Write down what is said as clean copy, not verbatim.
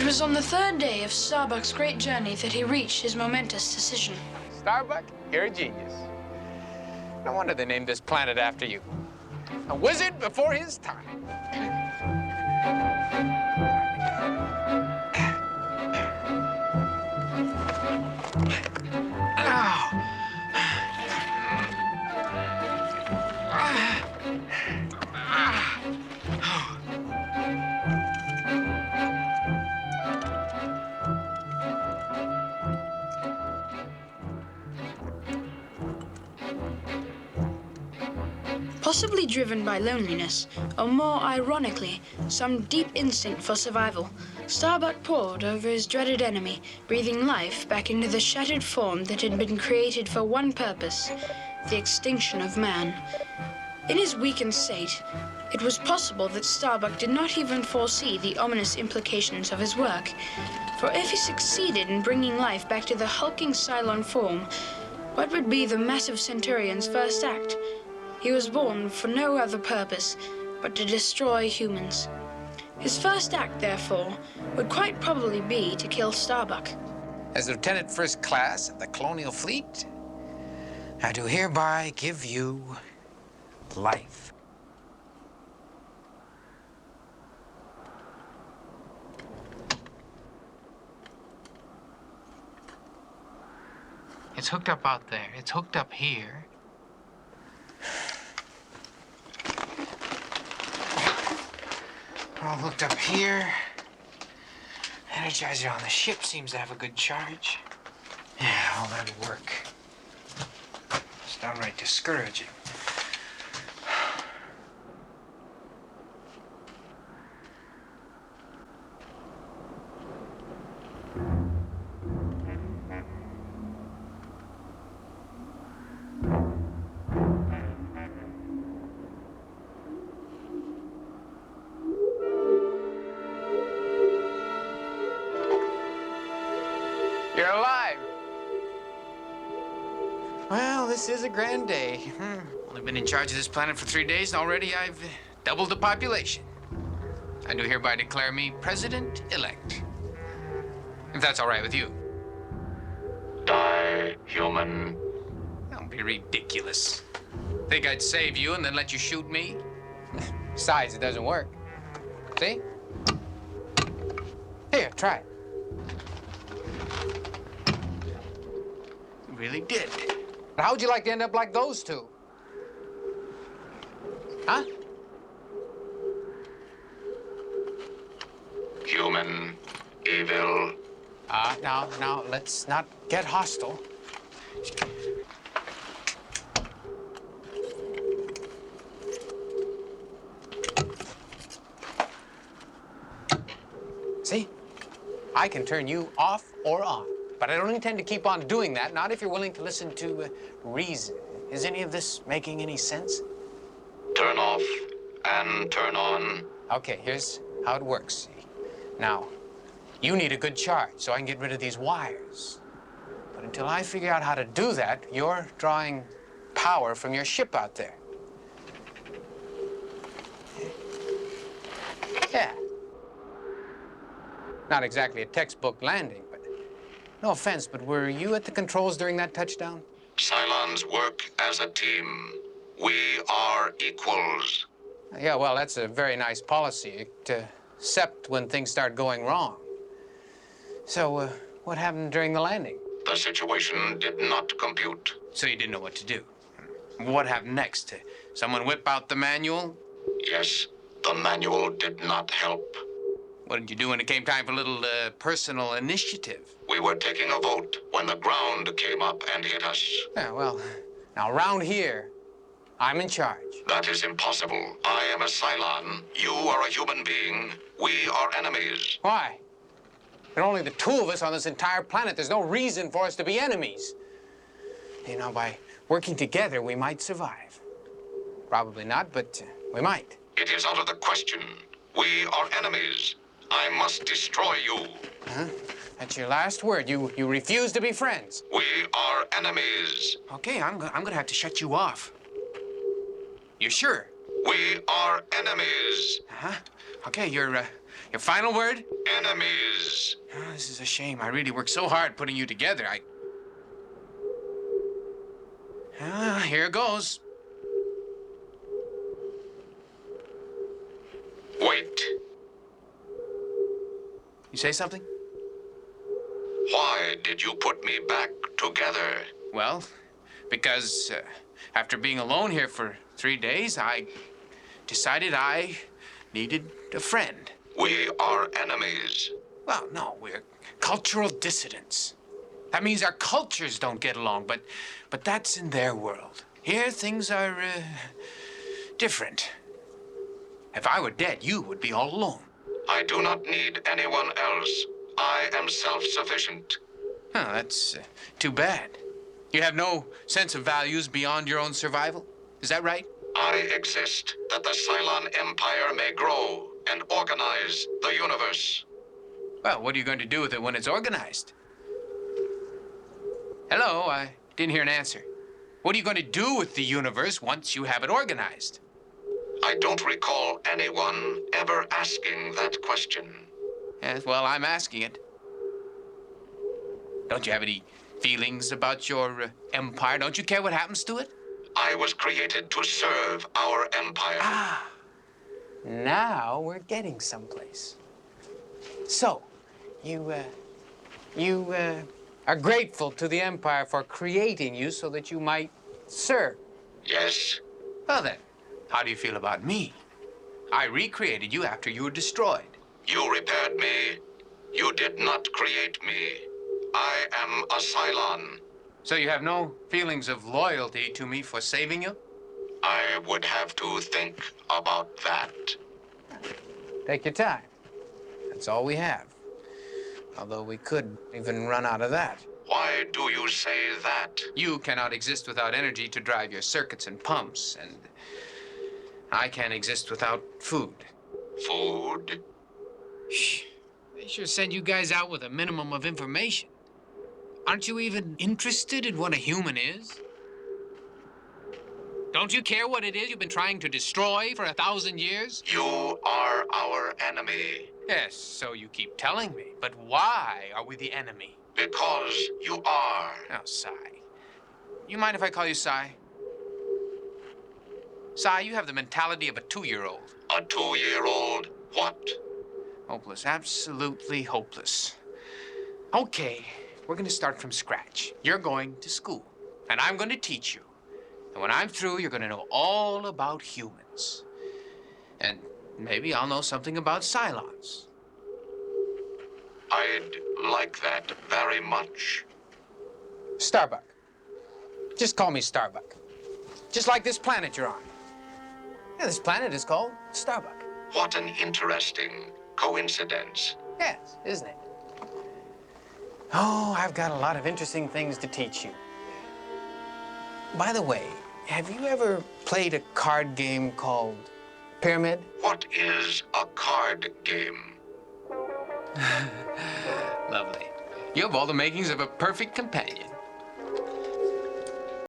was on the third day of Starbuck's great journey that he reached his momentous decision. Starbuck, you're a genius. No wonder they named this planet after you. A wizard before his time. Possibly driven by loneliness, or more ironically, some deep instinct for survival, Starbuck pored over his dreaded enemy, breathing life back into the shattered form that had been created for one purpose, the extinction of man. In his weakened state, it was possible that Starbuck did not even foresee the ominous implications of his work, for if he succeeded in bringing life back to the hulking Cylon form, what would be the massive Centurion's first act? He was born for no other purpose but to destroy humans. His first act, therefore, would quite probably be to kill Starbuck. As Lieutenant First Class of the Colonial Fleet, I do hereby give you life. It's hooked up out there. It's hooked up here. All hooked up here. Energizer on the ship seems to have a good charge. Yeah, all that'll work. It's downright discouraging. You're alive. Well, this is a grand day. Only been in charge of this planet for 3 days, and already I've doubled the population. I do hereby declare me President-elect. If that's all right with you. Die, human. Don't be ridiculous. Think I'd save you and then let you shoot me? Besides, it doesn't work. See? Here, try it. Really did. But how'd you like to end up like those two? Huh? Human. Evil. Now, let's not get hostile. See? I can turn you off or on. But I don't intend to keep on doing that, not if you're willing to listen to reason. Is any of this making any sense? Turn off and turn on. Okay, here's how it works. See? Now, you need a good charge so I can get rid of these wires. But until I figure out how to do that, you're drawing power from your ship out there. Yeah. Not exactly a textbook landing, but no offense, but were you at the controls during that touchdown? Cylons work as a team. We are equals. Yeah, well, that's a very nice policy, except when things start going wrong. So, what happened during the landing? The situation did not compute. So you didn't know what to do. What happened next? Someone whip out the manual? Yes, the manual did not help. What did you do when it came time for a little personal initiative? We were taking a vote when the ground came up and hit us. Yeah, well, now around here, I'm in charge. That is impossible. I am a Cylon. You are a human being. We are enemies. Why? There are only the two of us on this entire planet. There's no reason for us to be enemies. You know, by working together, we might survive. Probably not, but we might. It is out of the question. We are enemies. I must destroy you. Huh? That's your last word. You refuse to be friends. We are enemies. Okay, I'm gonna have to shut you off. You sure? We are enemies. Huh? Okay, you're Your final word? Enemies. Oh, this is a shame. I really worked so hard putting you together. Here goes. Wait. You say something? Why did you put me back together? Well, because after being alone here for 3 days, I decided I needed a friend. We are enemies. Well, no, we're cultural dissidents. That means our cultures don't get along, but that's in their world. Here, things are different. If I were dead, you would be all alone. I do not need anyone else. I am self-sufficient. Huh, that's too bad. You have no sense of values beyond your own survival? Is that right? I exist that the Cylon Empire may grow and organize the universe. Well, what are you going to do with it when it's organized? Hello, I didn't hear an answer. What are you going to do with the universe once you have it organized? I don't recall anyone ever asking that question. Yes, well, I'm asking it. Don't you have any feelings about your empire? Don't you care what happens to it? I was created to serve our empire. Ah, now we're getting someplace. So, you are grateful to the Empire for creating you so that you might serve. Yes, Well then, how do you feel about me? I recreated you after you were destroyed. you repaired me. You did not create me. I am a Cylon. So you have no feelings of loyalty to me for saving you? I would have to think about that. Take your time. That's all we have. Although we could even run out of that. Why do you say that? You cannot exist without energy to drive your circuits and pumps, and I can't exist without food. Food? Shh. They sure send you guys out with a minimum of information. Aren't you even interested in what a human is? Don't you care what it is you've been trying to destroy for 1,000 years? You are our enemy. Yes, so you keep telling me. But why are we the enemy? Because you are. Oh, Sai. You mind if I call you Sai? Sai, you have the mentality of a 2-year-old. A 2-year-old what? Hopeless, absolutely hopeless. Okay, we're gonna start from scratch. You're going to school, and I'm gonna teach you. And when I'm through, you're gonna know all about humans. And maybe I'll know something about Cylons. I'd like that very much. Starbuck. Just call me Starbuck. Just like this planet you're on. Yeah, this planet is called Starbuck. What an interesting coincidence. Yes, isn't it? Oh, I've got a lot of interesting things to teach you. By the way, have you ever played a card game called Pyramid? What is a card game? Lovely. You have all the makings of a perfect companion.